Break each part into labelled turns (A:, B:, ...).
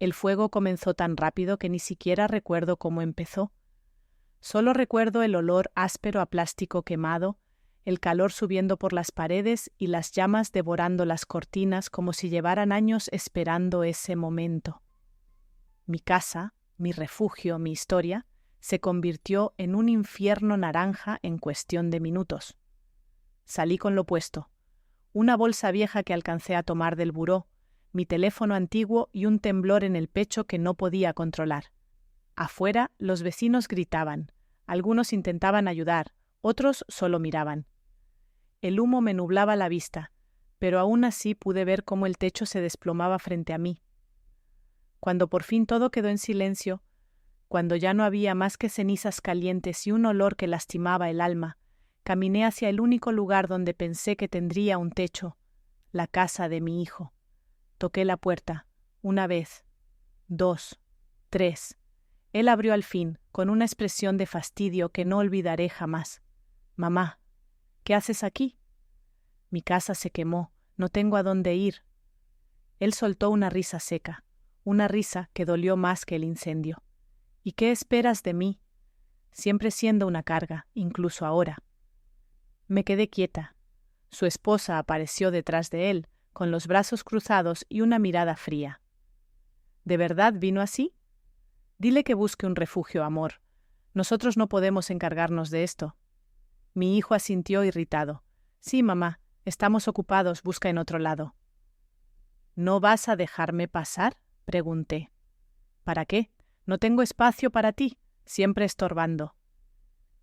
A: El fuego comenzó tan rápido que ni siquiera recuerdo cómo empezó. Solo recuerdo el olor áspero a plástico quemado, el calor subiendo por las paredes y las llamas devorando las cortinas como si llevaran años esperando ese momento. Mi casa, mi refugio, mi historia, se convirtió en un infierno naranja en cuestión de minutos. Salí con lo puesto, una bolsa vieja que alcancé a tomar del buró, mi teléfono antiguo y un temblor en el pecho que no podía controlar. Afuera, los vecinos gritaban, algunos intentaban ayudar, otros solo miraban. El humo me nublaba la vista, pero aún así pude ver cómo el techo se desplomaba frente a mí. Cuando por fin todo quedó en silencio, cuando ya no había más que cenizas calientes y un olor que lastimaba el alma, caminé hacia el único lugar donde pensé que tendría un techo, la casa de mi hijo. Toqué la puerta, una vez, 2, 3. Él abrió al fin, con una expresión de fastidio que no olvidaré jamás. «Mamá, ¿qué haces aquí?» «Mi casa se quemó, no tengo a dónde ir». Él soltó una risa seca, una risa que dolió más que el incendio. «¿Y qué esperas de mí?» Siempre siendo una carga, incluso ahora. Me quedé quieta. Su esposa apareció detrás de él, con los brazos cruzados y una mirada fría. ¿De verdad vino así? Dile que busque un refugio, amor. Nosotros no podemos encargarnos de esto. Mi hijo asintió irritado. Sí, mamá, estamos ocupados, busca en otro lado. ¿No vas a dejarme pasar?, pregunté. ¿Para qué? No tengo espacio para ti, siempre estorbando.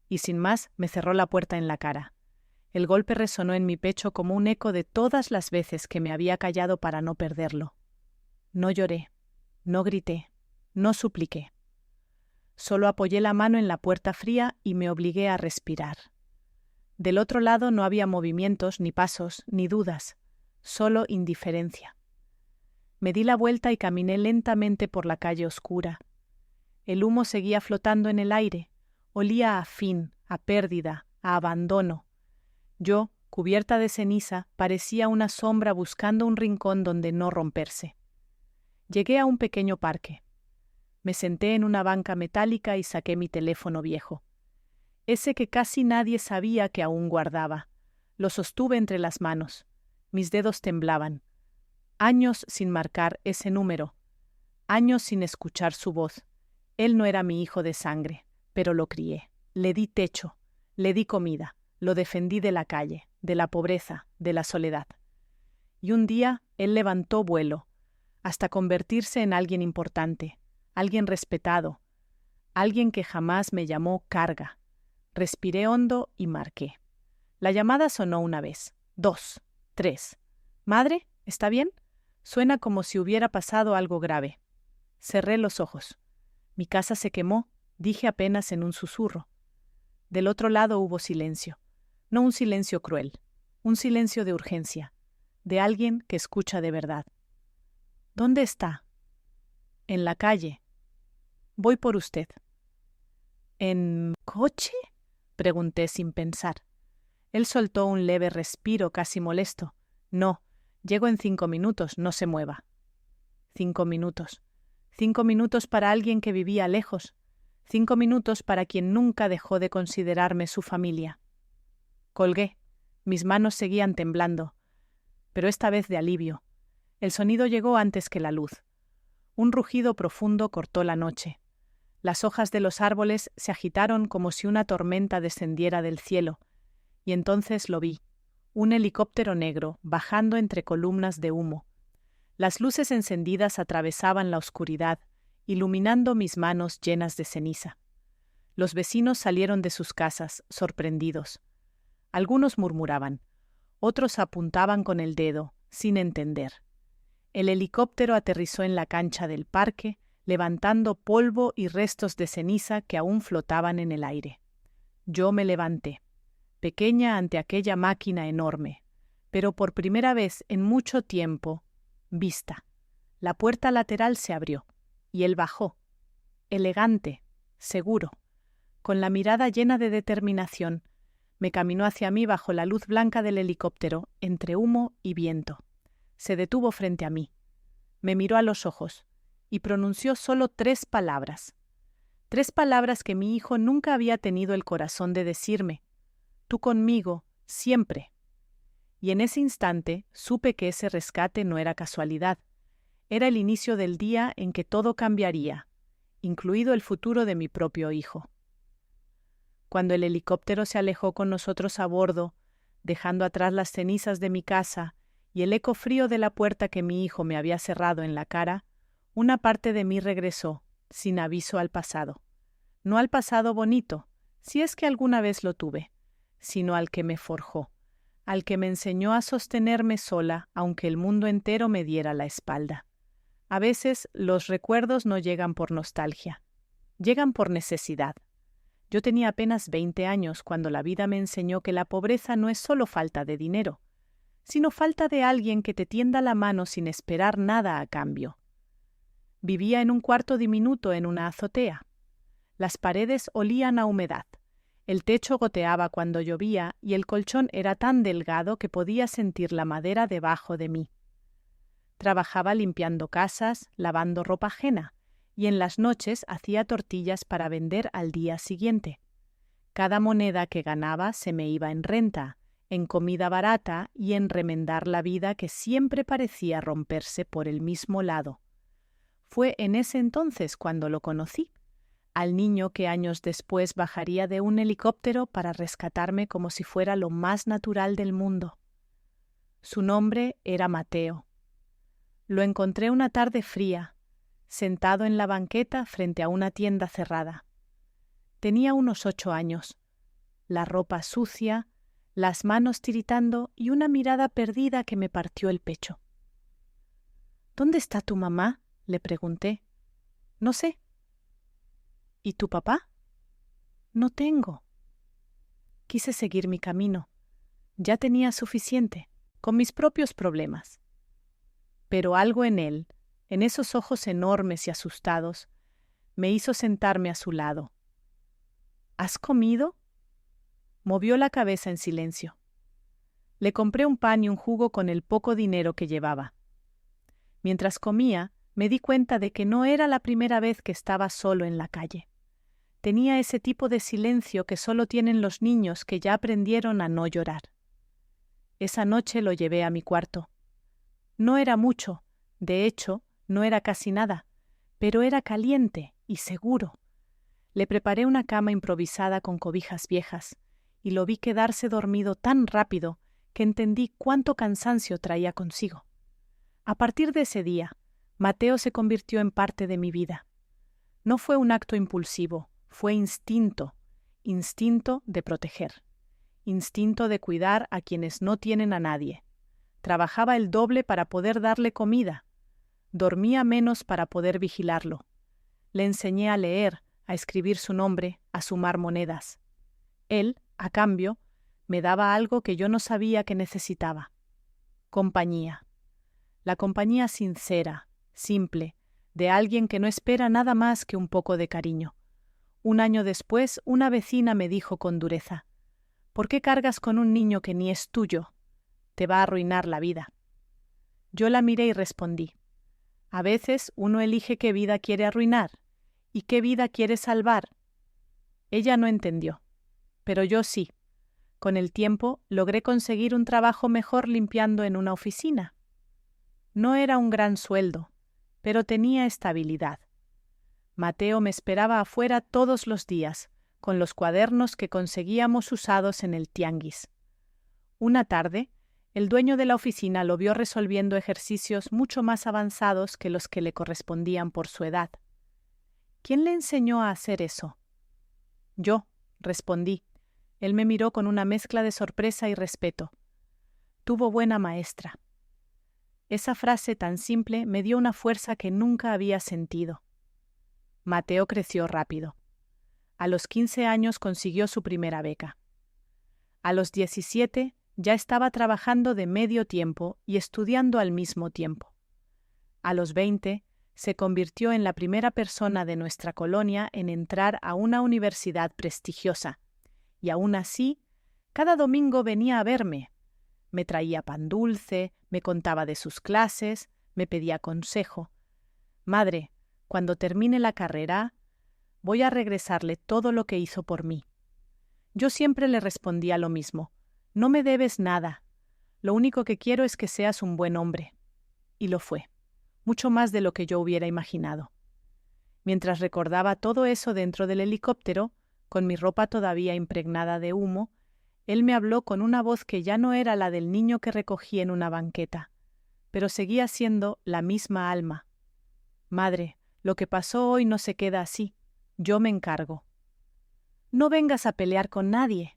A: Y sin más, me cerró la puerta en la cara. El golpe resonó en mi pecho como un eco de todas las veces que me había callado para no perderlo. No lloré, no grité, no supliqué. Solo apoyé la mano en la puerta fría y me obligué a respirar. Del otro lado no había movimientos, ni pasos, ni dudas, solo indiferencia. Me di la vuelta y caminé lentamente por la calle oscura. El humo seguía flotando en el aire, olía a fin, a pérdida, a abandono. Yo, cubierta de ceniza, parecía una sombra buscando un rincón donde no romperse. Llegué a un pequeño parque. Me senté en una banca metálica y saqué mi teléfono viejo. Ese que casi nadie sabía que aún guardaba. Lo sostuve entre las manos. Mis dedos temblaban. Años sin marcar ese número. Años sin escuchar su voz. Él no era mi hijo de sangre, pero lo crié. Le di techo, le di comida, lo defendí de la calle, de la pobreza, de la soledad. Y un día él levantó vuelo, hasta convertirse en alguien importante, alguien respetado, alguien que jamás me llamó carga. Respiré hondo y marqué. La llamada sonó una vez, 2, 3. «Madre, ¿está bien?» Suena como si hubiera pasado algo grave. Cerré los ojos. Mi casa se quemó, dije apenas en un susurro. Del otro lado hubo silencio. No un silencio cruel, un silencio de urgencia, de alguien que escucha de verdad. «¿Dónde está?» «En la calle». «Voy por usted». «¿En coche?», pregunté sin pensar. Él soltó un leve respiro casi molesto. «No, llego en 5 minutos, no se mueva». 5 minutos. 5 minutos para alguien que vivía lejos. 5 minutos para quien nunca dejó de considerarme su familia. Colgué. Mis manos seguían temblando, pero esta vez de alivio. El sonido llegó antes que la luz. Un rugido profundo cortó la noche. Las hojas de los árboles se agitaron como si una tormenta descendiera del cielo, y entonces lo vi, un helicóptero negro bajando entre columnas de humo. Las luces encendidas atravesaban la oscuridad, iluminando mis manos llenas de ceniza. Los vecinos salieron de sus casas, sorprendidos. Algunos murmuraban, otros apuntaban con el dedo, sin entender. El helicóptero aterrizó en la cancha del parque, levantando polvo y restos de ceniza que aún flotaban en el aire. Yo me levanté, pequeña ante aquella máquina enorme, pero por primera vez en mucho tiempo, vista. La puerta lateral se abrió, y él bajó, elegante, seguro, con la mirada llena de determinación. Me caminó hacia mí bajo la luz blanca del helicóptero, entre humo y viento. Se detuvo frente a mí. Me miró a los ojos. y pronunció solo 3 palabras. 3 palabras que mi hijo nunca había tenido el corazón de decirme: tú conmigo, siempre. Y en ese instante supe que ese rescate no era casualidad. Era el inicio del día en que todo cambiaría, incluido el futuro de mi propio hijo. Cuando el helicóptero se alejó con nosotros a bordo, dejando atrás las cenizas de mi casa y el eco frío de la puerta que mi hijo me había cerrado en la cara, una parte de mí regresó, sin aviso, al pasado. No al pasado bonito, si es que alguna vez lo tuve, sino al que me forjó, al que me enseñó a sostenerme sola aunque el mundo entero me diera la espalda. A veces los recuerdos no llegan por nostalgia, llegan por necesidad. Yo tenía apenas 20 años cuando la vida me enseñó que la pobreza no es solo falta de dinero, sino falta de alguien que te tienda la mano sin esperar nada a cambio. Vivía en un cuarto diminuto en una azotea. Las paredes olían a humedad, el techo goteaba cuando llovía y el colchón era tan delgado que podía sentir la madera debajo de mí. Trabajaba limpiando casas, lavando ropa ajena, y en las noches hacía tortillas para vender al día siguiente. Cada moneda que ganaba se me iba en renta, en comida barata y en remendar la vida que siempre parecía romperse por el mismo lado. Fue en ese entonces cuando lo conocí, al niño que años después bajaría de un helicóptero para rescatarme como si fuera lo más natural del mundo. Su nombre era Mateo. Lo encontré una tarde fría, sentado en la banqueta frente a una tienda cerrada. Tenía unos 8 años, la ropa sucia, las manos tiritando y una mirada perdida que me partió el pecho. —¿Dónde está tu mamá? —le pregunté. —No sé. —¿Y tu papá? —No tengo. Quise seguir mi camino. Ya tenía suficiente, con mis propios problemas. Pero algo en él, en esos ojos enormes y asustados, me hizo sentarme a su lado. —¿Has comido? Movió la cabeza en silencio. Le compré un pan y un jugo con el poco dinero que llevaba. Mientras comía, me di cuenta de que no era la primera vez que estaba solo en la calle. Tenía ese tipo de silencio que solo tienen los niños que ya aprendieron a no llorar. Esa noche lo llevé a mi cuarto. No era mucho, de hecho, no era casi nada, pero era caliente y seguro. Le preparé una cama improvisada con cobijas viejas, y lo vi quedarse dormido tan rápido que entendí cuánto cansancio traía consigo. A partir de ese día, Mateo se convirtió en parte de mi vida. No fue un acto impulsivo, fue instinto, instinto de proteger, instinto de cuidar a quienes no tienen a nadie. Trabajaba el doble para poder darle comida, dormía menos para poder vigilarlo. Le enseñé a leer, a escribir su nombre, a sumar monedas. Él, a cambio, me daba algo que yo no sabía que necesitaba: compañía. La compañía sincera, simple, de alguien que no espera nada más que un poco de cariño. Un año después, una vecina me dijo con dureza: ¿por qué cargas con un niño que ni es tuyo? Te va a arruinar la vida. Yo la miré y respondí: a veces uno elige qué vida quiere arruinar y qué vida quiere salvar. Ella no entendió, pero yo sí. Con el tiempo logré conseguir un trabajo mejor limpiando en una oficina. No era un gran sueldo, pero tenía estabilidad. Mateo me esperaba afuera todos los días, con los cuadernos que conseguíamos usados en el tianguis. Una tarde, el dueño de la oficina lo vio resolviendo ejercicios mucho más avanzados que los que le correspondían por su edad. ¿Quién le enseñó a hacer eso? Yo, respondí. Él me miró con una mezcla de sorpresa y respeto. Tuvo buena maestra. Esa frase tan simple me dio una fuerza que nunca había sentido. Mateo creció rápido. A los 15 años consiguió su primera beca. A los 17 ya estaba trabajando de medio tiempo y estudiando al mismo tiempo. A los 20 se convirtió en la primera persona de nuestra colonia en entrar a una universidad prestigiosa, y aún así, cada domingo venía a verme. Me traía pan dulce, me contaba de sus clases, me pedía consejo. Madre, Cuando termine la carrera, voy a regresarle todo lo que hizo por mí. Yo siempre le respondía lo mismo: no me debes nada. Lo único que quiero es que seas un buen hombre. Y lo fue, mucho más de lo que yo hubiera imaginado. Mientras recordaba todo eso dentro del helicóptero, con mi ropa todavía impregnada de humo, él me habló con una voz que ya no era la del niño que recogí en una banqueta, pero seguía siendo la misma alma. Madre, lo que pasó hoy no se queda así. Yo me encargo. No vengas a pelear con nadie,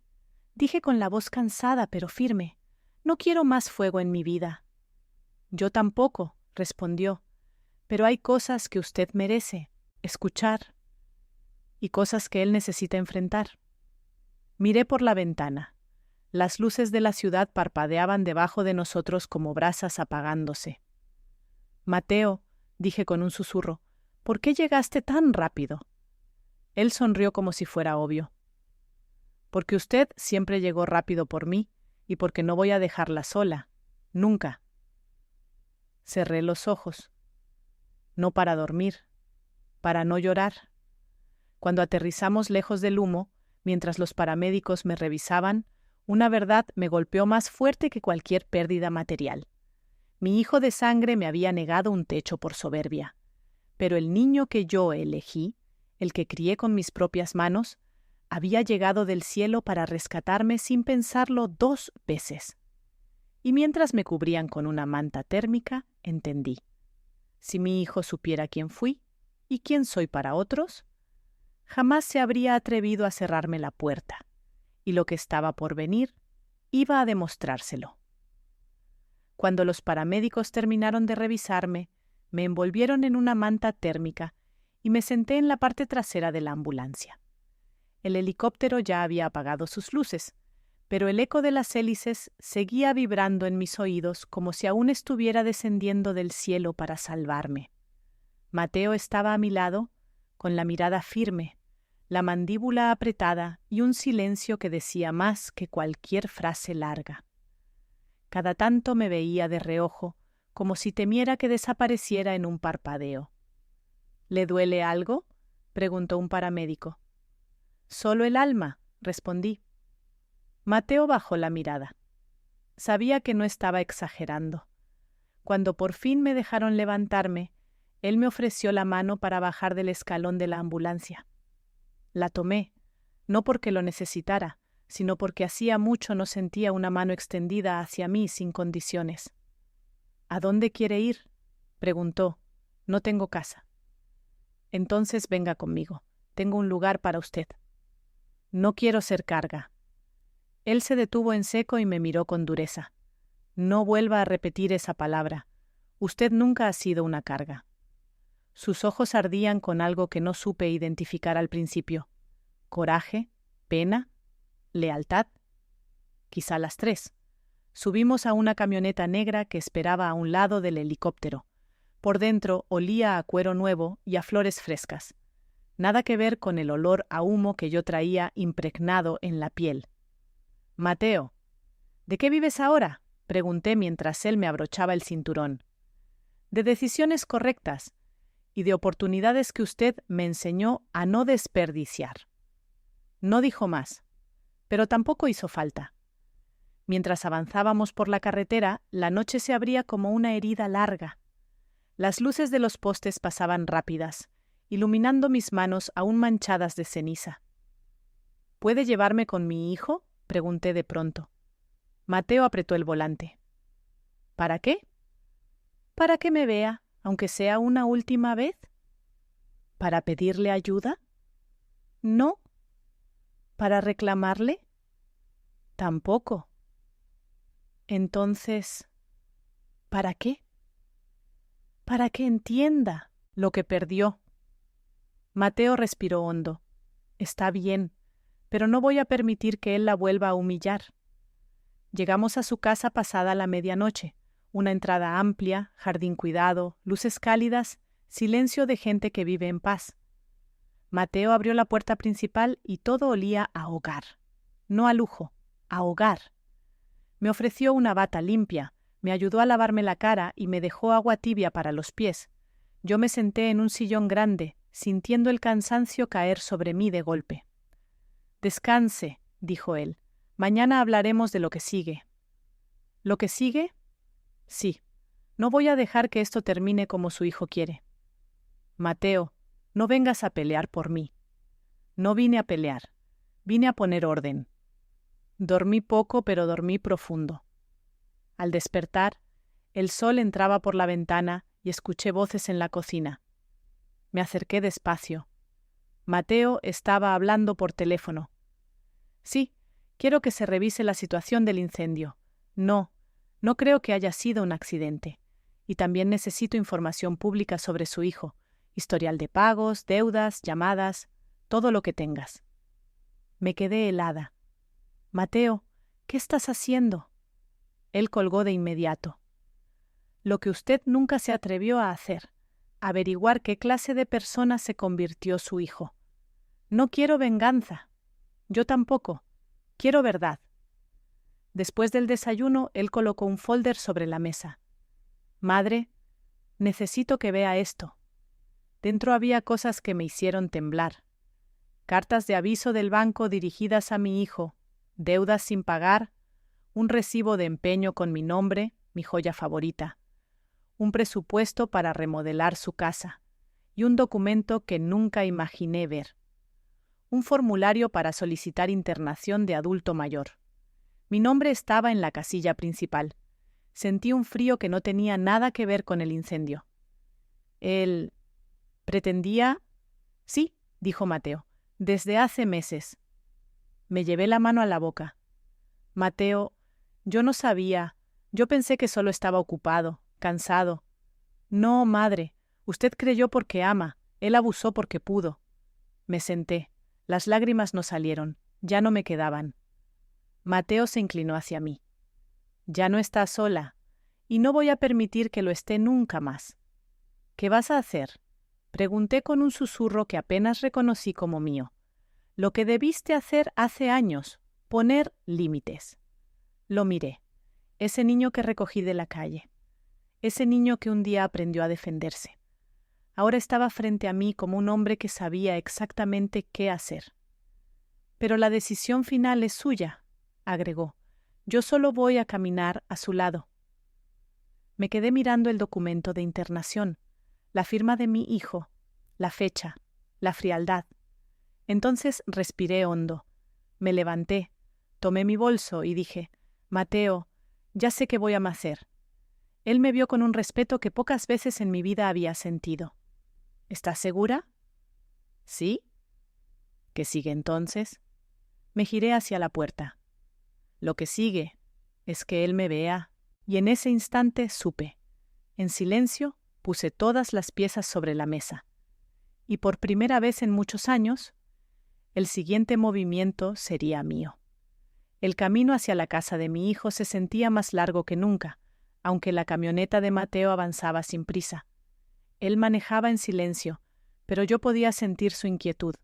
A: dije con la voz cansada pero firme. No quiero más fuego en mi vida. Yo tampoco, respondió, pero hay cosas que usted merece escuchar y cosas que él necesita enfrentar. Miré por la ventana. Las luces de la ciudad parpadeaban debajo de nosotros como brasas apagándose. Mateo, dije con un susurro, ¿por qué llegaste tan rápido? Él sonrió como si fuera obvio. Porque usted siempre llegó rápido por mí y porque no voy a dejarla sola. Nunca. Cerré los ojos. No para dormir, para no llorar. Cuando aterrizamos lejos del humo, mientras los paramédicos me revisaban, una verdad me golpeó más fuerte que cualquier pérdida material. Mi hijo de sangre me había negado un techo por soberbia, pero el niño que yo elegí, el que crié con mis propias manos, había llegado del cielo para rescatarme sin pensarlo 2 veces. Y mientras me cubrían con una manta térmica, entendí. Si mi hijo supiera quién fui y quién soy para otros, jamás se habría atrevido a cerrarme la puerta, y lo que estaba por venir iba a demostrárselo. Cuando los paramédicos terminaron de revisarme, me envolvieron en una manta térmica y me senté en la parte trasera de la ambulancia. El helicóptero ya había apagado sus luces, pero el eco de las hélices seguía vibrando en mis oídos como si aún estuviera descendiendo del cielo para salvarme. Mateo estaba a mi lado, con la mirada firme, la mandíbula apretada y un silencio que decía más que cualquier frase larga. Cada tanto me veía de reojo, como si temiera que desapareciera en un parpadeo. ¿Le duele algo?, preguntó un paramédico. Solo el alma, respondí. Mateo bajó la mirada. Sabía que no estaba exagerando. Cuando por fin me dejaron levantarme, él me ofreció la mano para bajar del escalón de la ambulancia. La tomé, no porque lo necesitara, sino porque hacía mucho no sentía una mano extendida hacia mí sin condiciones. ¿A dónde quiere ir?, preguntó. No tengo casa. Entonces venga conmigo. Tengo un lugar para usted. No quiero ser carga. Él se detuvo en seco y me miró con dureza. No vuelva a repetir esa palabra. Usted nunca ha sido una carga. Sus ojos ardían con algo que no supe identificar al principio. ¿Coraje? ¿Pena? ¿Lealtad? Quizá las 3. Subimos a una camioneta negra que esperaba a un lado del helicóptero. Por dentro olía a cuero nuevo y a flores frescas. Nada que ver con el olor a humo que yo traía impregnado en la piel. Mateo, ¿de qué vives ahora?, pregunté mientras él me abrochaba el cinturón. De decisiones correctas y de oportunidades que usted me enseñó a no desperdiciar. No dijo más, pero tampoco hizo falta. Mientras avanzábamos por la carretera, la noche se abría como una herida larga. Las luces de los postes pasaban rápidas, iluminando mis manos aún manchadas de ceniza. ¿Puede llevarme con mi hijo?, pregunté de pronto. Mateo apretó el volante. ¿Para qué? Para que me vea, aunque sea una última vez. ¿Para pedirle ayuda? No. ¿Para reclamarle? Tampoco. Entonces, ¿para qué? Para que entienda lo que perdió. Mateo respiró hondo. Está bien, pero no voy a permitir que él la vuelva a humillar. Llegamos a su casa pasada la medianoche, una entrada amplia, jardín cuidado, luces cálidas, silencio de gente que vive en paz. Mateo abrió la puerta principal y todo olía a hogar. No a lujo, a hogar. Me ofreció una bata limpia, me ayudó a lavarme la cara y me dejó agua tibia para los pies, Yo me senté en un sillón grande, sintiendo el cansancio caer sobre mí de golpe. «Descanse», dijo él. «Mañana hablaremos de lo que sigue». ¿Lo que sigue? Sí. No voy a dejar que esto termine como su hijo quiere. Mateo, no vengas a pelear por mí. No vine a pelear. Vine a poner orden. Dormí poco, pero dormí profundo. Al despertar, el sol entraba por la ventana y escuché voces en la cocina. Me acerqué despacio. Mateo estaba hablando por teléfono. Sí, quiero que se revise la situación del incendio. No creo que haya sido un accidente. Y también necesito información pública sobre su hijo, historial de pagos, deudas, llamadas, todo lo que tengas. Me quedé helada. Mateo, ¿qué estás haciendo? Él colgó de inmediato. Lo que usted nunca se atrevió a hacer, averiguar qué clase de persona se convirtió su hijo. No quiero venganza. Yo tampoco. Quiero verdad. Después del desayuno, él colocó un folder sobre la mesa. Madre, necesito que vea esto. Dentro había cosas que me hicieron temblar. Cartas de aviso del banco dirigidas a mi hijo, deudas sin pagar, un recibo de empeño con mi nombre, mi joya favorita, un presupuesto para remodelar su casa y un documento que nunca imaginé ver. Un formulario para solicitar internación de adulto mayor. Mi nombre estaba en la casilla principal. Sentí un frío que no tenía nada que ver con el incendio. ¿Él pretendía? Sí, dijo Mateo, desde hace meses. Me llevé la mano a la boca. Mateo, yo no sabía. Yo pensé que solo estaba ocupado, cansado. No, madre, usted creyó porque ama, él abusó porque pudo. Me senté. Las lágrimas no salieron, ya no me quedaban. Mateo se inclinó hacia mí. Ya no estás sola, y no voy a permitir que lo esté nunca más. ¿Qué vas a hacer? Pregunté con un susurro que apenas reconocí como mío. Lo que debiste hacer hace años, poner límites. Lo miré. Ese niño que recogí de la calle. Ese niño que un día aprendió a defenderse. Ahora estaba frente a mí como un hombre que sabía exactamente qué hacer. Pero la decisión final es suya, agregó. Yo solo voy a caminar a su lado. Me quedé mirando el documento de internación, la firma de mi hijo, la fecha, la frialdad. Entonces respiré hondo. Me levanté, tomé mi bolso y dije, Mateo, ya sé qué voy a hacer. Él me vio con un respeto que pocas veces en mi vida había sentido. ¿Estás segura? ¿Sí? ¿Qué sigue entonces? Me giré hacia la puerta. Lo que sigue es que él me vea, y en ese instante supe. En silencio puse todas las piezas sobre la mesa. Y por primera vez en muchos años, el siguiente movimiento sería mío. El camino hacia la casa de mi hijo se sentía más largo que nunca, aunque la camioneta de Mateo avanzaba sin prisa. Él manejaba en silencio, pero yo podía sentir su inquietud.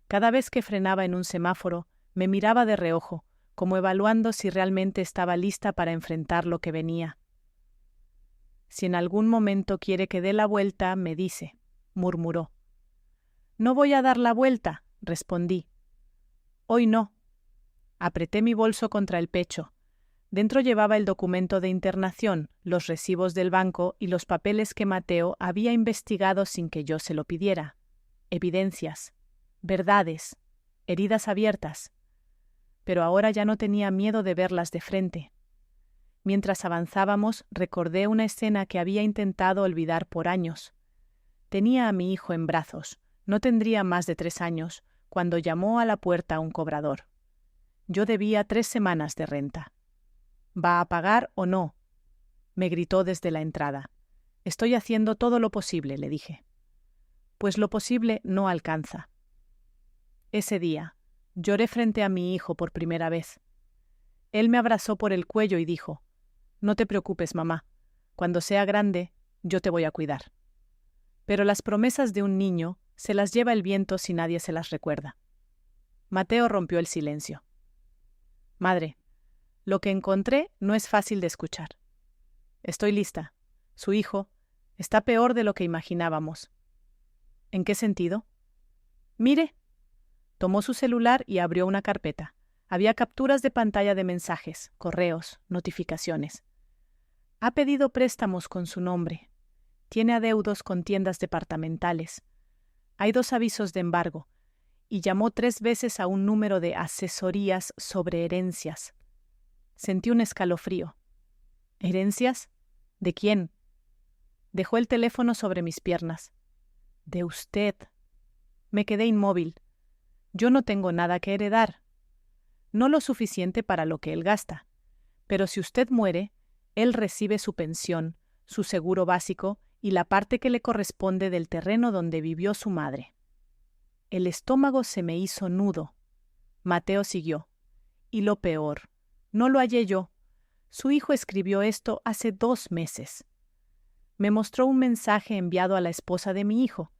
A: Cada vez que frenaba en un semáforo, me miraba de reojo, como evaluando si realmente estaba lista para enfrentar lo que venía. Si en algún momento quiere que dé la vuelta, me dice, murmuró. No voy a dar la vuelta, respondí. Hoy no. Apreté mi bolso contra el pecho. Dentro llevaba el documento de internación, los recibos del banco y los papeles que Mateo había investigado sin que yo se lo pidiera. Evidencias, verdades, heridas abiertas. Pero ahora ya no tenía miedo de verlas de frente. Mientras avanzábamos, recordé una escena que había intentado olvidar por años. Tenía a mi hijo en brazos, no tendría más de 3 años, cuando llamó a la puerta un cobrador. Yo debía 3 semanas de renta. ¿Va a pagar o no? Me gritó desde la entrada. Estoy haciendo todo lo posible, le dije. Pues lo posible no alcanza. Ese día, lloré frente a mi hijo por primera vez. Él me abrazó por el cuello y dijo, «No te preocupes, mamá. Cuando sea grande, yo te voy a cuidar». Pero las promesas de un niño se las lleva el viento si nadie se las recuerda. Mateo rompió el silencio. «Madre, lo que encontré no es fácil de escuchar. Estoy lista. Su hijo, Está peor de lo que imaginábamos. ¿En qué sentido? Mire. Tomó su celular y abrió una carpeta. Había capturas de pantalla de mensajes, correos, notificaciones. Ha pedido préstamos con su nombre. Tiene adeudos con tiendas departamentales. Hay 2 avisos de embargo. Y llamó 3 veces a un número de asesorías sobre herencias. Sentí un escalofrío. ¿Herencias? ¿De quién? Dejó el teléfono sobre mis piernas. De usted. Me quedé inmóvil. Yo no tengo nada que heredar. No lo suficiente para lo que él gasta. Pero si usted muere, él recibe su pensión, su seguro básico y la parte que le corresponde del terreno donde vivió su madre. El estómago se me hizo nudo. Mateo siguió. Y lo peor, no lo hallé yo. Su hijo escribió esto hace 2 meses. Me mostró un mensaje enviado a la esposa de mi hijo.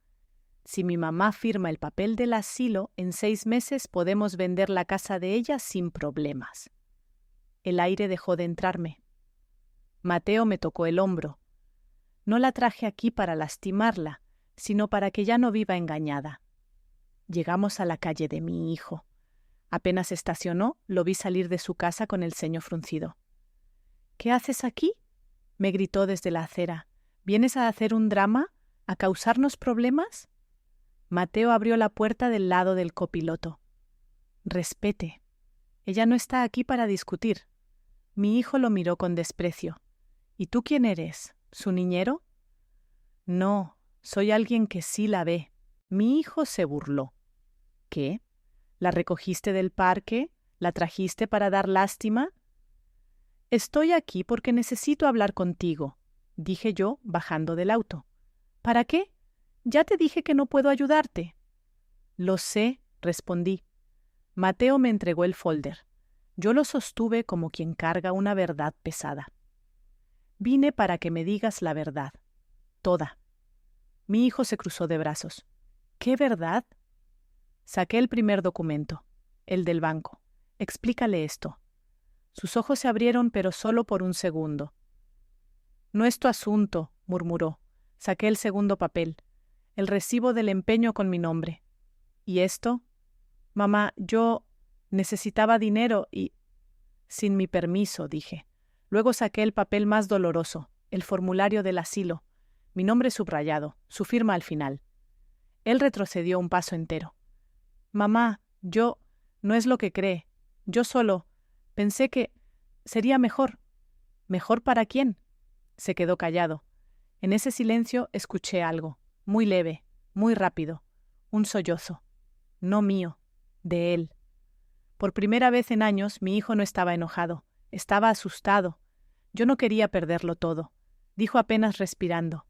A: Si mi mamá firma el papel del asilo, en 6 meses podemos vender la casa de ella sin problemas. El aire dejó de entrarme. Mateo me tocó el hombro. No la traje aquí para lastimarla, sino para que ya no viva engañada. Llegamos a la calle de mi hijo. Apenas estacionó, lo vi salir de su casa con el ceño fruncido. ¿Qué haces aquí?, me gritó desde la acera. ¿Vienes a hacer un drama? ¿A causarnos problemas? Mateo abrió la puerta del lado del copiloto. Respete. Ella no está aquí para discutir. Mi hijo lo miró con desprecio. ¿Y tú quién eres? ¿Su niñero? No, soy alguien que sí la ve. Mi hijo se burló. ¿Qué? ¿La recogiste del parque? ¿La trajiste para dar lástima? Estoy aquí porque necesito hablar contigo, dije yo, bajando del auto. ¿Para qué? Ya te dije que no puedo ayudarte. Lo sé, respondí. Mateo me entregó el folder. Yo lo sostuve como quien carga una verdad pesada. Vine para que me digas la verdad. Toda. Mi hijo se cruzó de brazos. ¿Qué verdad? Saqué el primer documento, el del banco. Explícale esto. Sus ojos se abrieron, pero solo por un segundo. No es tu asunto, murmuró. Saqué el segundo papel, el recibo del empeño con mi nombre. ¿Y esto? Mamá, yo necesitaba dinero y... Sin mi permiso, dije. Luego saqué el papel más doloroso, el formulario del asilo, mi nombre subrayado, su firma al final. Él retrocedió un paso entero. Mamá, yo... No es lo que cree. Yo solo... Pensé que... Sería mejor. ¿Mejor para quién? Se quedó callado. En ese silencio escuché algo, muy leve, muy rápido, un sollozo. No mío, de él. Por primera vez en años mi hijo no estaba enojado, estaba asustado. Yo no quería perderlo todo, dijo apenas respirando.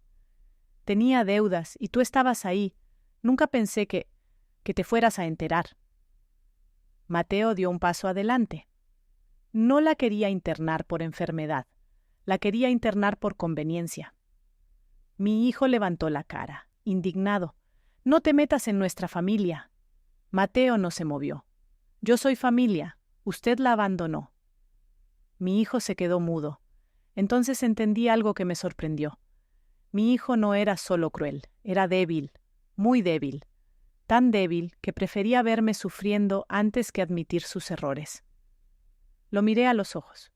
A: Tenía deudas y tú estabas ahí. Nunca pensé que te fueras a enterar. Mateo dio un paso adelante. No la quería internar por enfermedad, la quería internar por conveniencia. Mi hijo levantó la cara, indignado. No te metas en nuestra familia. Mateo no se movió. Yo soy familia, usted la abandonó. Mi hijo se quedó mudo. Entonces entendí algo que me sorprendió. Mi hijo no era solo cruel, era débil, muy débil. Tan débil que prefería verme sufriendo antes que admitir sus errores. Lo miré a los ojos.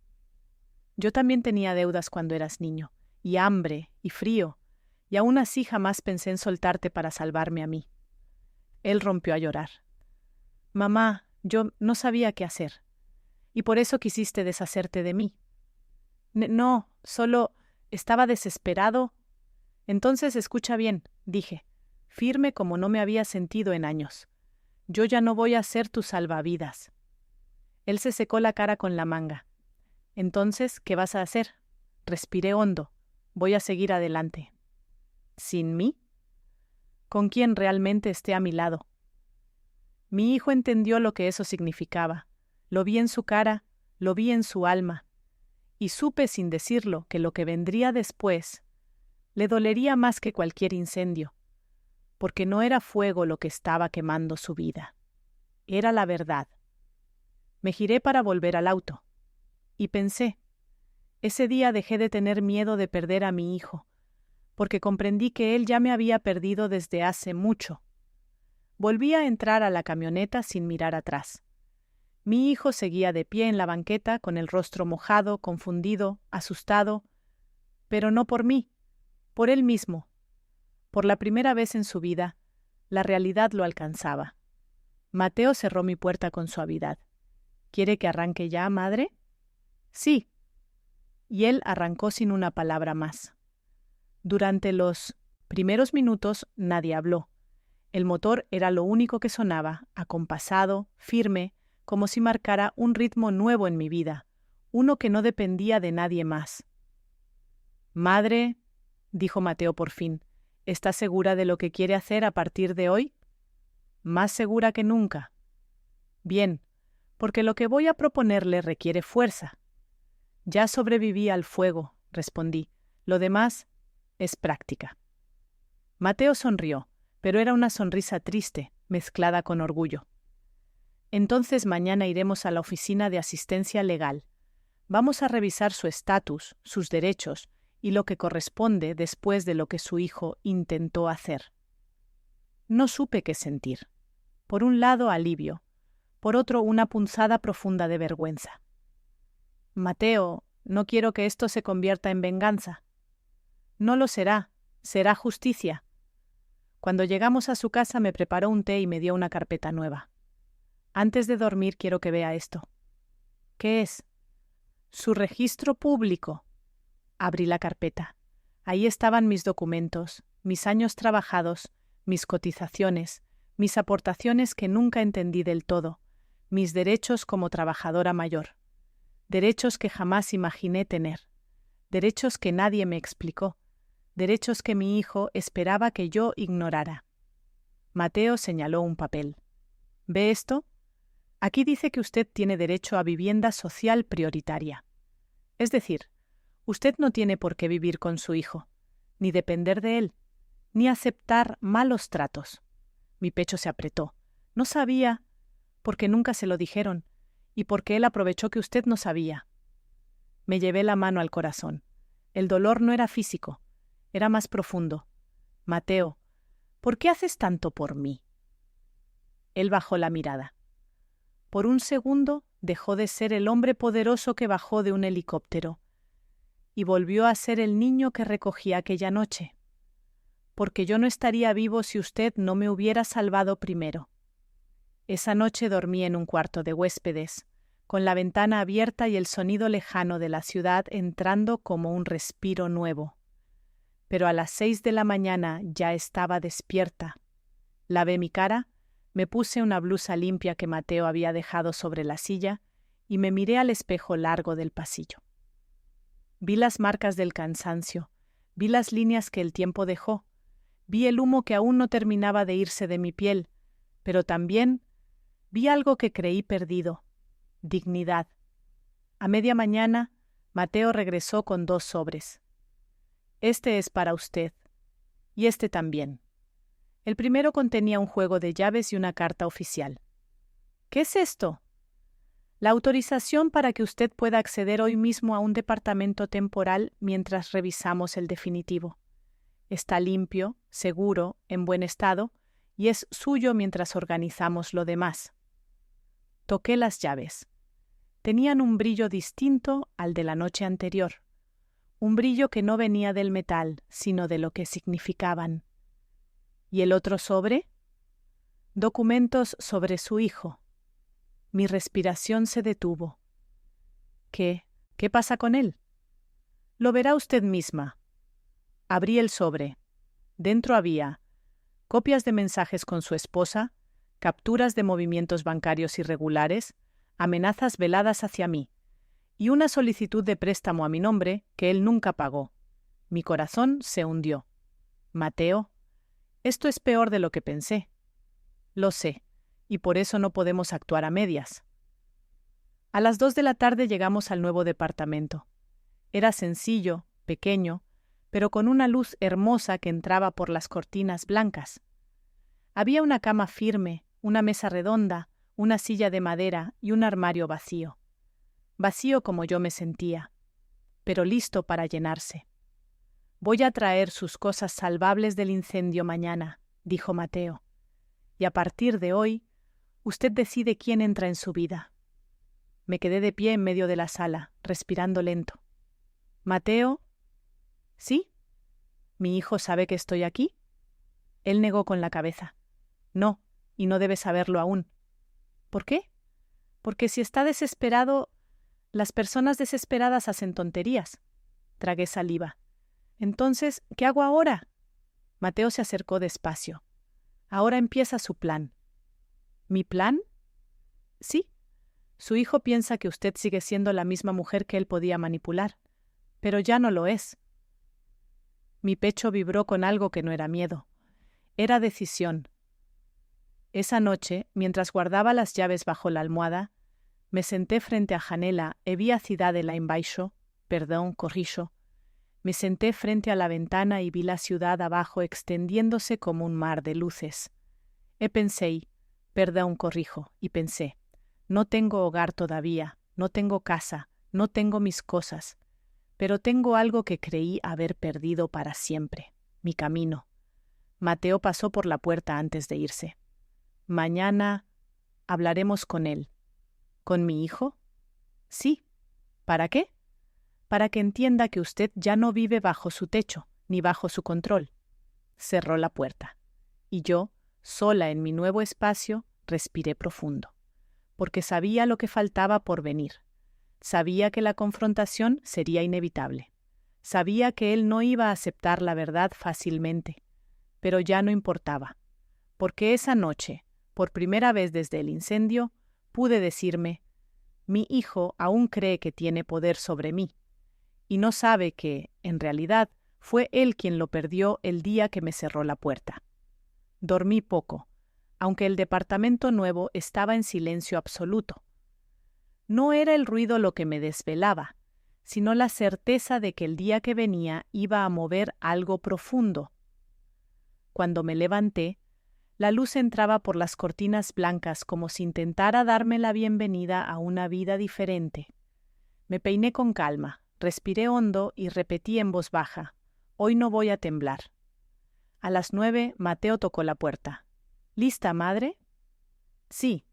A: Yo también tenía deudas cuando eras niño, y hambre, y frío, y aún así jamás pensé en soltarte para salvarme a mí. Él rompió a llorar. Mamá, yo no sabía qué hacer, y por eso quisiste deshacerte de mí. No, solo estaba desesperado. Entonces escucha bien, dije, firme como no me había sentido en años. Yo ya no voy a ser tu salvavidas. Él se secó la cara con la manga. Entonces, ¿qué vas a hacer? Respiré hondo. Voy a seguir adelante. ¿Sin mí? ¿Con quién realmente esté a mi lado? Mi hijo entendió lo que eso significaba. Lo vi en su cara, lo vi en su alma. Y supe sin decirlo que lo que vendría después le dolería más que cualquier incendio, porque no era fuego lo que estaba quemando su vida. Era la verdad. Me giré para volver al auto. Y pensé, ese día dejé de tener miedo de perder a mi hijo, porque comprendí que él ya me había perdido desde hace mucho. Volví a entrar a la camioneta sin mirar atrás. Mi hijo seguía de pie en la banqueta con el rostro mojado, confundido, asustado, pero no por mí, por él mismo. Por la primera vez en su vida, la realidad lo alcanzaba. Mateo cerró mi puerta con suavidad. ¿Quiere que arranque ya, madre? Sí. Y él arrancó sin una palabra más. Durante los primeros minutos nadie habló. El motor era lo único que sonaba, acompasado, firme, como si marcara un ritmo nuevo en mi vida, uno que no dependía de nadie más. Madre, dijo Mateo por fin, ¿está segura de lo que quiere hacer a partir de hoy? Más segura que nunca. Bien, porque lo que voy a proponerle requiere fuerza. Ya sobreviví al fuego, respondí. Lo demás es práctica. Mateo sonrió, pero era una sonrisa triste, mezclada con orgullo. Entonces mañana iremos a la oficina de asistencia legal. Vamos a revisar su estatus, sus derechos y lo que corresponde después de lo que su hijo intentó hacer. No supe qué sentir. Por un lado, alivio. Por otro, una punzada profunda de vergüenza. Mateo, no quiero que esto se convierta en venganza. No lo será, será justicia. Cuando llegamos a su casa me preparó un té y me dio una carpeta nueva. Antes de dormir quiero que vea esto. ¿Qué es? Su registro público. Abrí la carpeta. Ahí estaban mis documentos, mis años trabajados, mis cotizaciones, mis aportaciones que nunca entendí del todo, mis derechos como trabajadora mayor. Derechos que jamás imaginé tener. Derechos que nadie me explicó. Derechos que mi hijo esperaba que yo ignorara. Mateo señaló un papel. ¿Ve esto? Aquí dice que usted tiene derecho a vivienda social prioritaria. Es decir, usted no tiene por qué vivir con su hijo, ni depender de él, ni aceptar malos tratos. Mi pecho se apretó. No sabía, porque nunca se lo dijeron, y porque él aprovechó que usted no sabía. Me llevé la mano al corazón. El dolor no era físico, era más profundo. Mateo, ¿por qué haces tanto por mí? Él bajó la mirada. Por un segundo dejó de ser el hombre poderoso que bajó de un helicóptero y volvió a ser el niño que recogí aquella noche. Porque yo no estaría vivo si usted no me hubiera salvado primero. Esa noche dormí en un cuarto de huéspedes, con la ventana abierta y el sonido lejano de la ciudad entrando como un respiro nuevo. Pero a las 6 de la mañana ya estaba despierta. Lavé mi cara, me puse una blusa limpia que Mateo había dejado sobre la silla y me miré al espejo largo del pasillo. Vi las marcas del cansancio, vi las líneas que el tiempo dejó, vi el humo que aún no terminaba de irse de mi piel, pero también vi algo que creí perdido: dignidad. A media mañana, Mateo regresó con 2 sobres. Este es para usted, y este también. El primero contenía un juego de llaves y una carta oficial. ¿Qué es esto? La autorización para que usted pueda acceder hoy mismo a un departamento temporal mientras revisamos el definitivo. Está limpio, seguro, en buen estado, y es suyo mientras organizamos lo demás. Toqué las llaves. Tenían un brillo distinto al de la noche anterior. Un brillo que no venía del metal, sino de lo que significaban. ¿Y el otro sobre? Documentos sobre su hijo. Mi respiración se detuvo. ¿Qué pasa con él? Lo verá usted misma. Abrí el sobre. Dentro había copias de mensajes con su esposa, capturas de movimientos bancarios irregulares, amenazas veladas hacia mí, y una solicitud de préstamo a mi nombre que él nunca pagó. Mi corazón se hundió. Mateo, esto es peor de lo que pensé. Lo sé, y por eso no podemos actuar a medias. A las 2 de la tarde llegamos al nuevo departamento. Era sencillo, pequeño, pero con una luz hermosa que entraba por las cortinas blancas. Había una cama firme, una mesa redonda, una silla de madera y un armario vacío. Vacío como yo me sentía, pero listo para llenarse. Voy a traer sus cosas salvables del incendio mañana, dijo Mateo. Y a partir de hoy, usted decide quién entra en su vida. Me quedé de pie en medio de la sala, respirando lento. Mateo, ¿sí? ¿Mi hijo sabe que estoy aquí? Él negó con la cabeza. No, y no debe saberlo aún. ¿Por qué? Porque si está desesperado, las personas desesperadas hacen tonterías. Tragué saliva. Entonces, ¿qué hago ahora? Mateo se acercó despacio. Ahora empieza su plan. ¿Mi plan? Sí. Su hijo piensa que usted sigue siendo la misma mujer que él podía manipular, pero ya no lo es. Mi pecho vibró con algo que no era miedo. Era decisión. Esa noche, mientras guardaba las llaves bajo la almohada, me senté frente a Janela e vi a Cidadela en baixo, corrijo. Me senté frente a la ventana y vi la ciudad abajo extendiéndose como un mar de luces. Pensé, corrijo, y pensé, no tengo hogar todavía, no tengo casa, no tengo mis cosas, pero tengo algo que creí haber perdido para siempre, mi camino. Mateo pasó por la puerta antes de irse. Mañana hablaremos con él. ¿Con mi hijo? Sí. ¿Para qué? Para que entienda que usted ya no vive bajo su techo, ni bajo su control. Cerró la puerta. Y yo, sola en mi nuevo espacio, respiré profundo, porque sabía lo que faltaba por venir. Sabía que la confrontación sería inevitable. Sabía que él no iba a aceptar la verdad fácilmente, pero ya no importaba, porque esa noche, por primera vez desde el incendio, pude decirme, mi hijo aún cree que tiene poder sobre mí, y no sabe que, en realidad, fue él quien lo perdió el día que me cerró la puerta. Dormí poco, aunque el departamento nuevo estaba en silencio absoluto. No era el ruido lo que me desvelaba, sino la certeza de que el día que venía iba a mover algo profundo. Cuando me levanté, la luz entraba por las cortinas blancas como si intentara darme la bienvenida a una vida diferente. Me peiné con calma, respiré hondo y repetí en voz baja, hoy no voy a temblar. A las 9, Mateo tocó la puerta. ¿Lista, madre? Sí.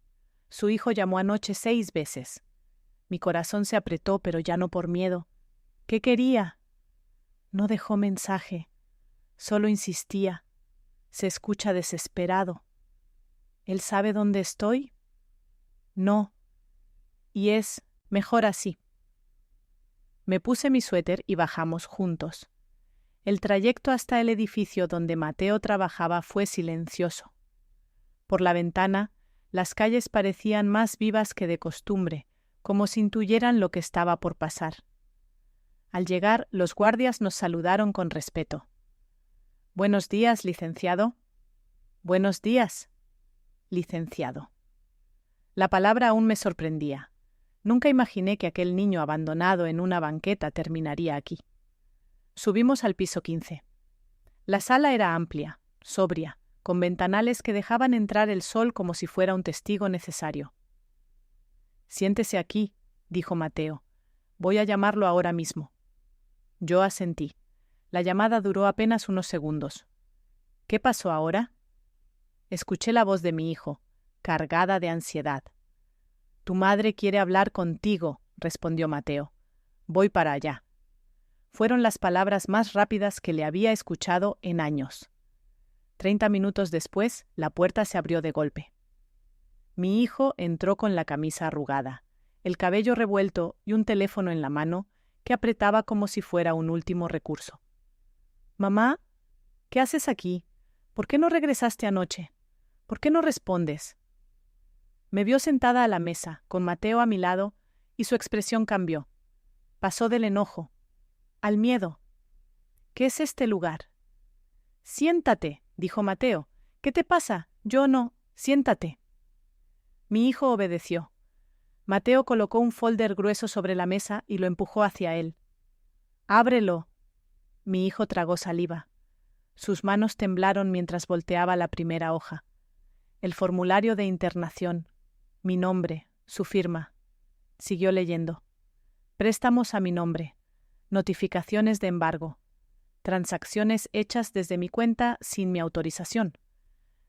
A: Su hijo llamó anoche 6 veces. Mi corazón se apretó, pero ya no por miedo. ¿Qué quería? No dejó mensaje. Solo insistía. Se escucha desesperado. ¿Él sabe dónde estoy? No. Y es mejor así. Me puse mi suéter y bajamos juntos. El trayecto hasta el edificio donde Mateo trabajaba fue silencioso. Por la ventana, las calles parecían más vivas que de costumbre, como si intuyeran lo que estaba por pasar. Al llegar, los guardias nos saludaron con respeto. «Buenos días, licenciado». «Buenos días, licenciado». La palabra aún me sorprendía. Nunca imaginé que aquel niño abandonado en una banqueta terminaría aquí. Subimos al piso 15. La sala era amplia, sobria, con ventanales que dejaban entrar el sol como si fuera un testigo necesario. «Siéntese aquí», dijo Mateo. «Voy a llamarlo ahora mismo». Yo asentí. La llamada duró apenas unos segundos. ¿Qué pasó ahora? Escuché la voz de mi hijo, cargada de ansiedad. «Tu madre quiere hablar contigo», respondió Mateo. «Voy para allá». Fueron las palabras más rápidas que le había escuchado en años. 30 minutos después, la puerta se abrió de golpe. Mi hijo entró con la camisa arrugada, el cabello revuelto y un teléfono en la mano que apretaba como si fuera un último recurso. «Mamá, ¿qué haces aquí? ¿Por qué no regresaste anoche? ¿Por qué no respondes?» Me vio sentada a la mesa, con Mateo a mi lado, y su expresión cambió. Pasó del enojo al miedo. «¿Qué es este lugar?» «Siéntate», dijo Mateo. «¿Qué te pasa? Yo no. Siéntate». Mi hijo obedeció. Mateo colocó un folder grueso sobre la mesa y lo empujó hacia él. «Ábrelo». Mi hijo tragó saliva. Sus manos temblaron mientras volteaba la primera hoja. El formulario de internación, mi nombre, su firma. Siguió leyendo. «Préstamos a mi nombre. Notificaciones de embargo. transacciones hechas desde mi cuenta sin mi autorización,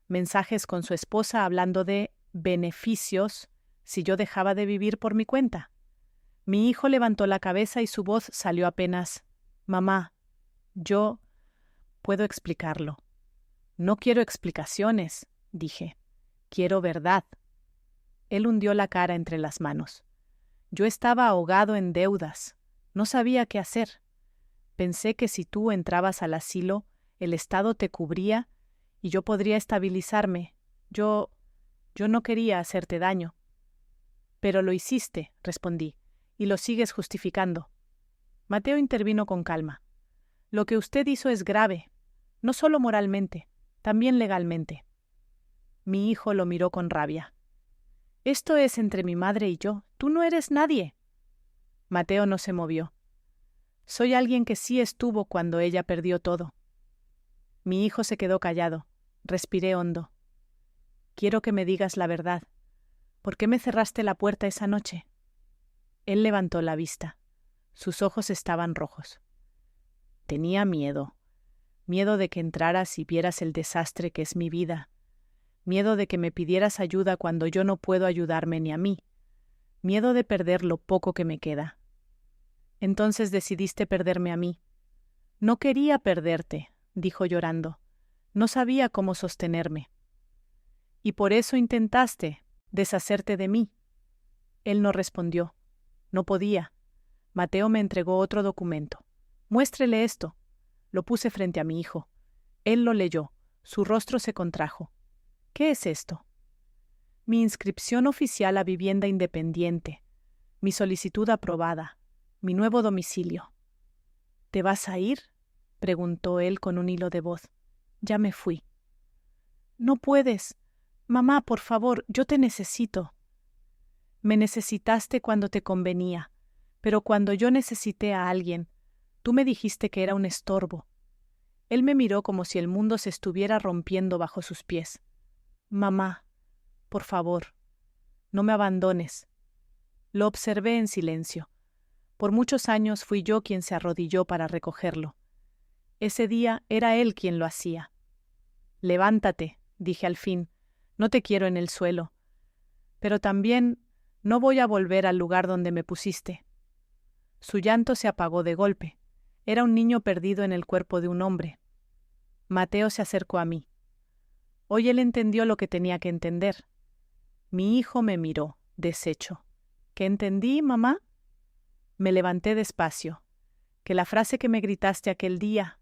A: mensajes con su esposa hablando de beneficios si yo dejaba de vivir por mi cuenta. Mi hijo levantó la cabeza y su voz salió apenas: «Mamá, yo puedo explicarlo». «No quiero explicaciones», dije. «Quiero verdad». Él hundió la cara entre las manos. Yo estaba ahogado en deudas. No sabía qué hacer. Pensé que si tú entrabas al asilo, el Estado te cubría y yo podría estabilizarme. Yo no quería hacerte daño. Pero lo hiciste, respondí, y lo sigues justificando. Mateo intervino con calma. Lo que usted hizo es grave, no solo moralmente, también legalmente. Mi hijo lo miró con rabia. Esto es entre mi madre y yo. Tú no eres nadie. Mateo no se movió. Soy alguien que sí estuvo cuando ella perdió todo. Mi hijo se quedó callado. Respiré hondo. Quiero que me digas la verdad. ¿Por qué me cerraste la puerta esa noche? Él levantó la vista. Sus ojos estaban rojos. Tenía miedo. Miedo de que entraras y vieras el desastre que es mi vida. Miedo de que me pidieras ayuda cuando yo no puedo ayudarme ni a mí. Miedo de perder lo poco que me queda. Entonces decidiste perderme a mí. No quería perderte, dijo llorando. No sabía cómo sostenerme. Y por eso intentaste deshacerte de mí. Él no respondió. No podía. Mateo me entregó otro documento. Muéstrele esto. Lo puse frente a mi hijo. Él lo leyó. Su rostro se contrajo. ¿Qué es esto? Mi inscripción oficial a vivienda independiente. Mi solicitud aprobada. Mi nuevo domicilio. ¿Te vas a ir?, preguntó él con un hilo de voz. Ya me fui. No puedes. Mamá, por favor, yo te necesito. Me necesitaste cuando te convenía, pero cuando yo necesité a alguien, tú me dijiste que era un estorbo. Él me miró como si el mundo se estuviera rompiendo bajo sus pies. Mamá, por favor, no me abandones. Lo observé en silencio. Por muchos años fui yo quien se arrodilló para recogerlo. Ese día era él quien lo hacía. Levántate, dije al fin, no te quiero en el suelo. Pero también no voy a volver al lugar donde me pusiste. Su llanto se apagó de golpe. Era un niño perdido en el cuerpo de un hombre. Mateo se acercó a mí. Hoy él entendió lo que tenía que entender. Mi hijo me miró, deshecho. ¿Qué entendí, mamá? Me levanté despacio. Que la frase que me gritaste aquel día: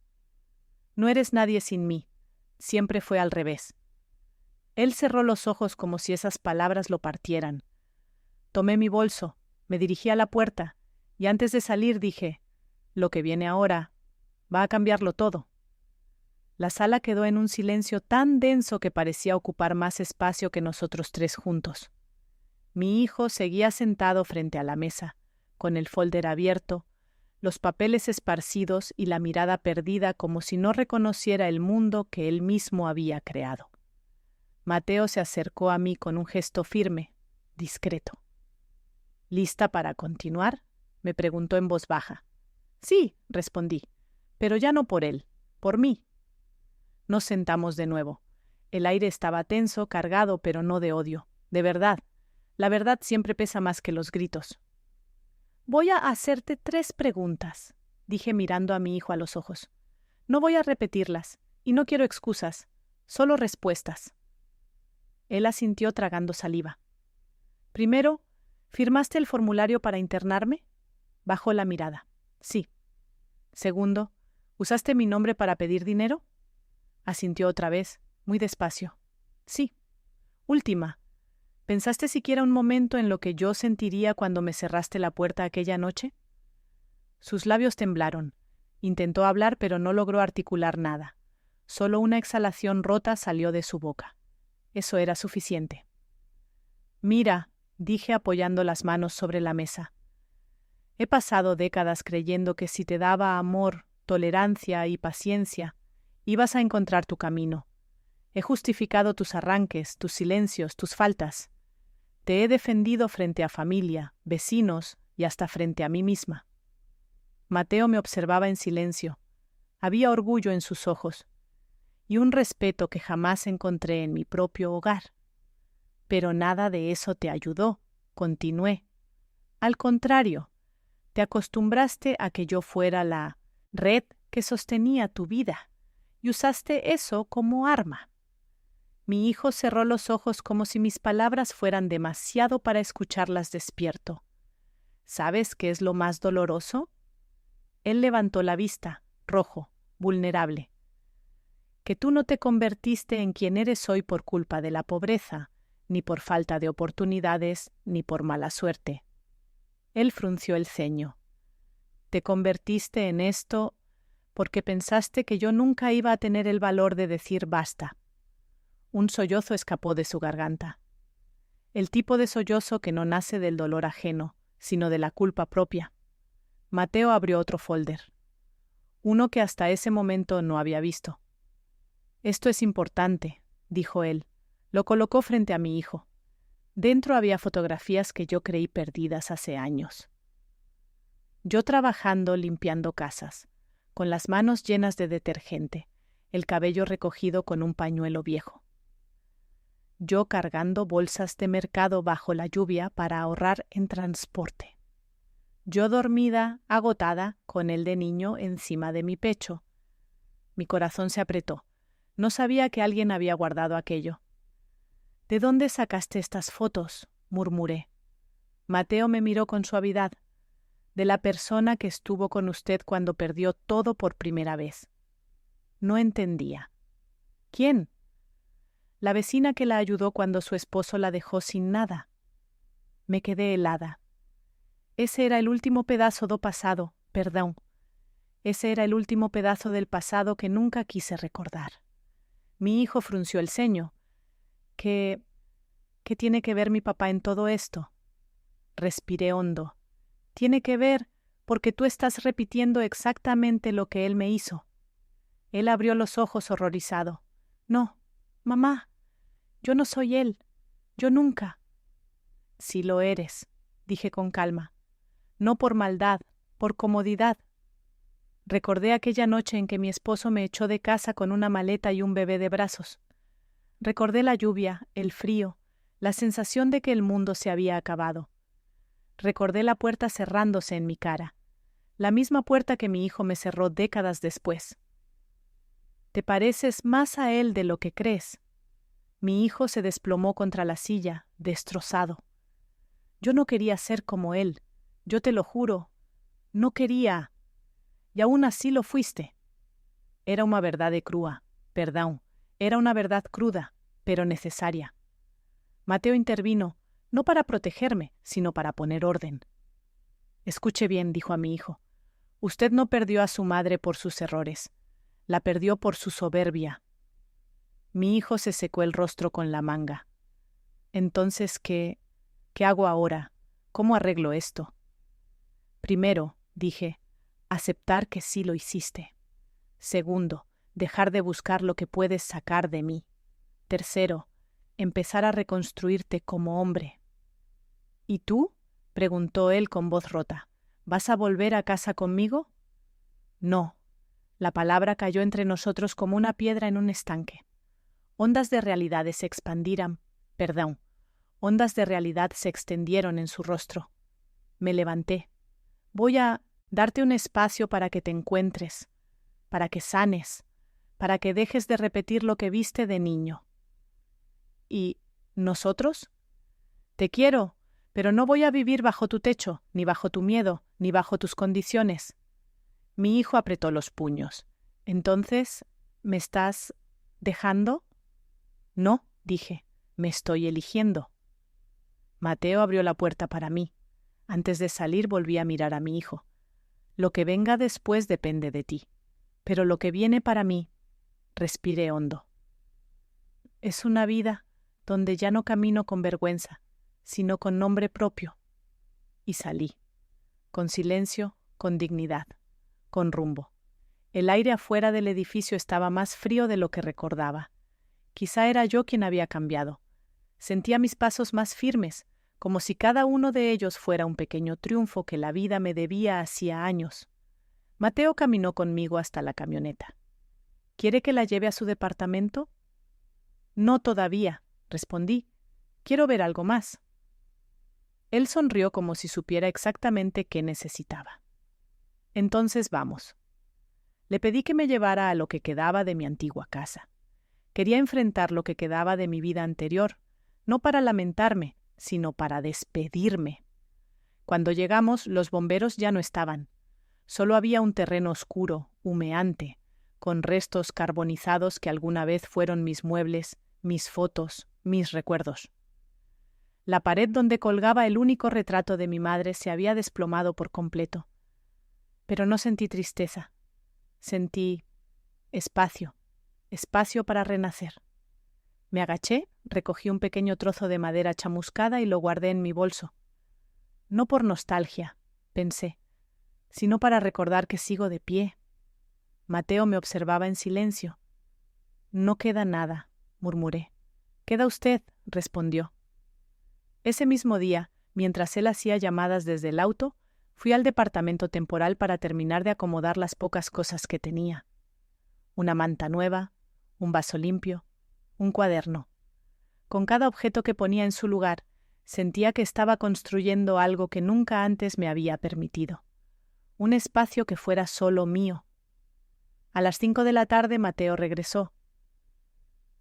A: no eres nadie sin mí, siempre fue al revés. Él cerró los ojos como si esas palabras lo partieran. Tomé mi bolso, me dirigí a la puerta, y antes de salir dije: lo que viene ahora va a cambiarlo todo. La sala quedó en un silencio tan denso que parecía ocupar más espacio que nosotros tres juntos. Mi hijo seguía sentado frente a la mesa, con el folder abierto, los papeles esparcidos y la mirada perdida como si no reconociera el mundo que él mismo había creado. Mateo se acercó a mí con un gesto firme, discreto. ¿Lista para continuar?, me preguntó en voz baja. Sí, respondí, pero ya no por él, por mí. Nos sentamos de nuevo. El aire estaba tenso, cargado, pero no de odio, de verdad. La verdad siempre pesa más que los gritos. Voy a hacerte 3 preguntas, dije mirando a mi hijo a los ojos. No voy a repetirlas, y no quiero excusas, solo respuestas. Él asintió tragando saliva. Primero, ¿firmaste el formulario para internarme? Bajó la mirada. Sí. Segundo, ¿usaste mi nombre para pedir dinero? Asintió otra vez, muy despacio. Sí. Última. ¿Pensaste siquiera un momento en lo que yo sentiría cuando me cerraste la puerta aquella noche? Sus labios temblaron. Intentó hablar, pero no logró articular nada. Solo una exhalación rota salió de su boca. Eso era suficiente. Mira, dije apoyando las manos sobre la mesa. He pasado décadas creyendo que si te daba amor, tolerancia y paciencia, ibas a encontrar tu camino. He justificado tus arranques, tus silencios, tus faltas. Te he defendido frente a familia, vecinos y hasta frente a mí misma. Mateo me observaba en silencio. Había orgullo en sus ojos y un respeto que jamás encontré en mi propio hogar. Pero nada de eso te ayudó, continué. Al contrario, te acostumbraste a que yo fuera la red que sostenía tu vida y usaste eso como arma. Mi hijo cerró los ojos como si mis palabras fueran demasiado para escucharlas despierto. ¿Sabes qué es lo más doloroso? Él levantó la vista, rojo, vulnerable. Que tú no te convertiste en quien eres hoy por culpa de la pobreza, ni por falta de oportunidades, ni por mala suerte. Él frunció el ceño. Te convertiste en esto porque pensaste que yo nunca iba a tener el valor de decir basta. Un sollozo escapó de su garganta. El tipo de sollozo que no nace del dolor ajeno, sino de la culpa propia. Mateo abrió otro folder. Uno que hasta ese momento no había visto. Esto es importante, dijo él. Lo colocó frente a mi hijo. Dentro había fotografías que yo creí perdidas hace años. Yo trabajando limpiando casas, con las manos llenas de detergente, el cabello recogido con un pañuelo viejo. Yo cargando bolsas de mercado bajo la lluvia para ahorrar en transporte. Yo dormida, agotada, con el de niño encima de mi pecho. Mi corazón se apretó. No sabía que alguien había guardado aquello. ¿De dónde sacaste estas fotos?, murmuré. Mateo me miró con suavidad. De la persona que estuvo con usted cuando perdió todo por primera vez. No entendía. ¿Quién? La vecina que la ayudó cuando su esposo la dejó sin nada. Me quedé helada. Ese era el último pedazo do pasado, perdón. Ese era el último pedazo del pasado que nunca quise recordar. Mi hijo frunció el ceño. ¿Qué tiene que ver mi papá en todo esto? Respiré hondo. Tiene que ver porque tú estás repitiendo exactamente lo que él me hizo. Él abrió los ojos horrorizado. No, mamá, yo no soy él. Yo nunca. Sí lo eres, dije con calma. No por maldad, por comodidad. Recordé aquella noche en que mi esposo me echó de casa con una maleta y un bebé de brazos. Recordé la lluvia, el frío, la sensación de que el mundo se había acabado. Recordé la puerta cerrándose en mi cara, la misma puerta que mi hijo me cerró décadas después. Te pareces más a él de lo que crees. Mi hijo se desplomó contra la silla, destrozado. Yo no quería ser como él, yo te lo juro, no quería. Y aún así lo fuiste. Era una verdad crua, perdón, era una verdad cruda, pero necesaria. Mateo intervino, no para protegerme, sino para poner orden. Escuche bien, dijo a mi hijo. Usted no perdió a su madre por sus errores. La perdió por su soberbia. Mi hijo se secó el rostro con la manga. Entonces, ¿qué hago ahora? ¿Cómo arreglo esto? Primero, dije, aceptar que sí lo hiciste. Segundo, dejar de buscar lo que puedes sacar de mí. Tercero, empezar a reconstruirte como hombre. ¿Y tú?, preguntó él con voz rota. ¿Vas a volver a casa conmigo? No. La palabra cayó entre nosotros como una piedra en un estanque. Ondas de realidad se expandieron, ondas de realidad se extendieron en su rostro. Me levanté. Voy a darte un espacio para que te encuentres, para que sanes, para que dejes de repetir lo que viste de niño. ¿Y nosotros? Te quiero, pero no voy a vivir bajo tu techo, ni bajo tu miedo, ni bajo tus condiciones. Mi hijo apretó los puños. Entonces, ¿me estás dejando? No, dije, me estoy eligiendo. Mateo abrió la puerta para mí. Antes de salir volví a mirar a mi hijo. Lo que venga después depende de ti. Pero lo que viene para mí, respiré hondo. Es una vida donde ya no camino con vergüenza, sino con nombre propio. Y salí. Con silencio, con dignidad, con rumbo. El aire afuera del edificio estaba más frío de lo que recordaba. Quizá era yo quien había cambiado. Sentía mis pasos más firmes, como si cada uno de ellos fuera un pequeño triunfo que la vida me debía hacía años. Mateo caminó conmigo hasta la camioneta. ¿Quiere que la lleve a su departamento? No todavía, respondí. Quiero ver algo más. Él sonrió como si supiera exactamente qué necesitaba. Entonces vamos. Le pedí que me llevara a lo que quedaba de mi antigua casa. Quería enfrentar lo que quedaba de mi vida anterior, no para lamentarme, sino para despedirme. Cuando llegamos, los bomberos ya no estaban. Solo había un terreno oscuro, humeante, con restos carbonizados que alguna vez fueron mis muebles, mis fotos, mis recuerdos. La pared donde colgaba el único retrato de mi madre se había desplomado por completo. Pero no sentí tristeza. Sentí espacio, espacio para renacer. Me agaché, recogí un pequeño trozo de madera chamuscada y lo guardé en mi bolso. No por nostalgia, pensé, sino para recordar que sigo de pie. Mateo me observaba en silencio. No queda nada, murmuré. «¿Queda usted?», respondió. Ese mismo día, mientras él hacía llamadas desde el auto, fui al departamento temporal para terminar de acomodar las pocas cosas que tenía. Una manta nueva, un vaso limpio, un cuaderno. Con cada objeto que ponía en su lugar, sentía que estaba construyendo algo que nunca antes me había permitido. Un espacio que fuera solo mío. A las 5 de la tarde Mateo regresó.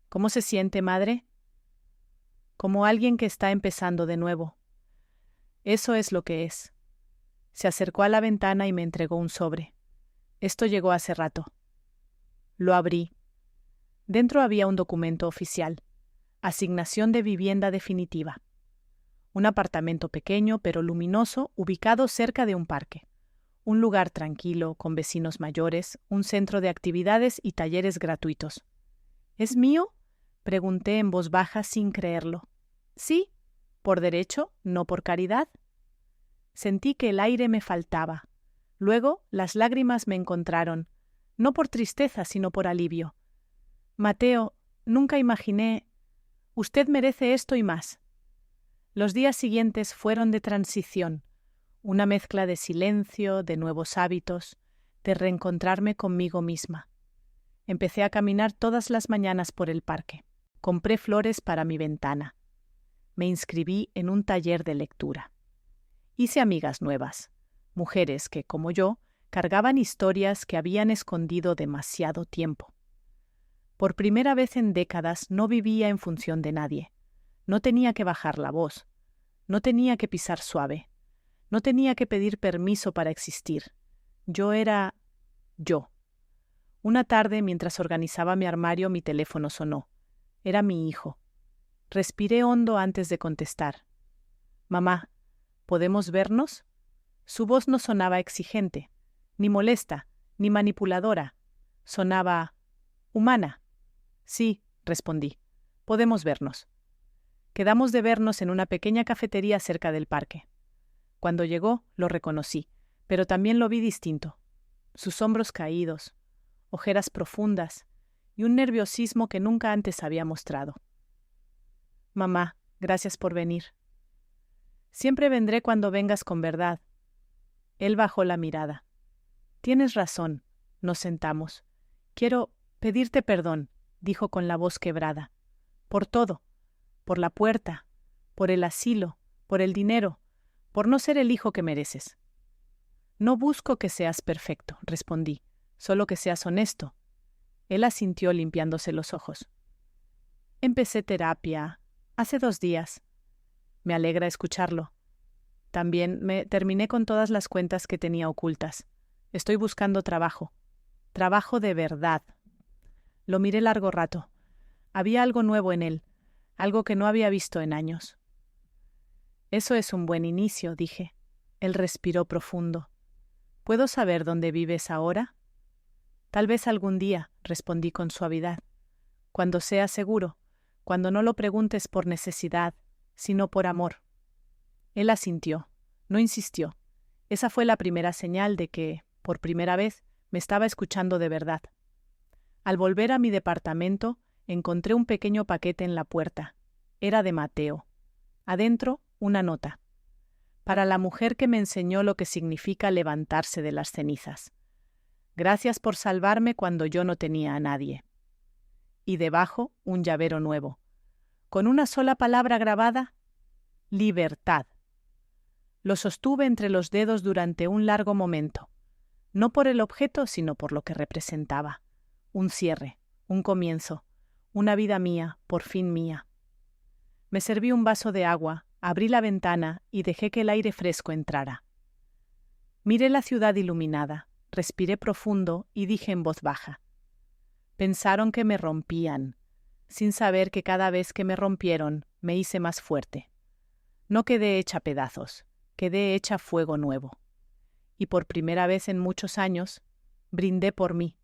A: «¿Cómo se siente, madre?» «Como alguien que está empezando de nuevo». Eso es lo que es. Se acercó a la ventana y me entregó un sobre. Esto llegó hace rato. Lo abrí. Dentro había un documento oficial. Asignación de vivienda definitiva. Un apartamento pequeño pero luminoso ubicado cerca de un parque. Un lugar tranquilo, con vecinos mayores, un centro de actividades y talleres gratuitos. ¿Es mío?, pregunté en voz baja sin creerlo. Sí, por derecho, no por caridad. Sentí que el aire me faltaba. Luego las lágrimas me encontraron, no por tristeza, sino por alivio. Mateo, nunca imaginé. Usted merece esto y más. Los días siguientes fueron de transición, una mezcla de silencio, de nuevos hábitos, de reencontrarme conmigo misma. Empecé a caminar todas las mañanas por el parque. Compré flores para mi ventana. Me inscribí en un taller de lectura. Hice amigas nuevas, mujeres que, como yo, cargaban historias que habían escondido demasiado tiempo. Por primera vez en décadas no vivía en función de nadie. No tenía que bajar la voz. No tenía que pisar suave. No tenía que pedir permiso para existir. Yo era yo. Una tarde, mientras organizaba mi armario, mi teléfono sonó. Era mi hijo. Respiré hondo antes de contestar. «Mamá, ¿podemos vernos?» Su voz no sonaba exigente, ni molesta, ni manipuladora. Sonaba humana. «Sí», respondí. «Podemos vernos». Quedamos de vernos en una pequeña cafetería cerca del parque. Cuando llegó, lo reconocí, pero también lo vi distinto. Sus hombros caídos, ojeras profundas y un nerviosismo que nunca antes había mostrado. «Mamá, gracias por venir». «Siempre vendré cuando vengas con verdad». Él bajó la mirada. «Tienes razón». Nos sentamos. «Quiero pedirte perdón», dijo con la voz quebrada. «Por todo. Por la puerta. Por el asilo. Por el dinero. Por no ser el hijo que mereces». «No busco que seas perfecto», respondí. «Solo que seas honesto». Él asintió limpiándose los ojos. «Empecé terapia hace 2 días». Me alegra escucharlo. También me terminé con todas las cuentas que tenía ocultas. Estoy buscando trabajo. Trabajo de verdad. Lo miré largo rato. Había algo nuevo en él, algo que no había visto en años. «Eso es un buen inicio», dije. Él respiró profundo. «¿Puedo saber dónde vives ahora?» «Tal vez algún día», respondí con suavidad. «Cuando sea seguro, cuando no lo preguntes por necesidad, sino por amor». Él asintió, no insistió. Esa fue la primera señal de que, por primera vez, me estaba escuchando de verdad. Al volver a mi departamento, encontré un pequeño paquete en la puerta. Era de Mateo. Adentro, una nota. «Para la mujer que me enseñó lo que significa levantarse de las cenizas. Gracias por salvarme cuando yo no tenía a nadie. Y debajo, un llavero nuevo. Con una sola palabra grabada: libertad. Lo sostuve entre los dedos durante un largo momento, no por el objeto, sino por lo que representaba. Un cierre, un comienzo, una vida mía, por fin mía. Me serví un vaso de agua, abrí la ventana y dejé que el aire fresco entrara. Miré la ciudad iluminada, respiré profundo y dije en voz baja: pensaron que me rompían, sin saber que cada vez que me rompieron me hice más fuerte. No quedé hecha pedazos, quedé hecha fuego nuevo. Y por primera vez en muchos años, brindé por mí,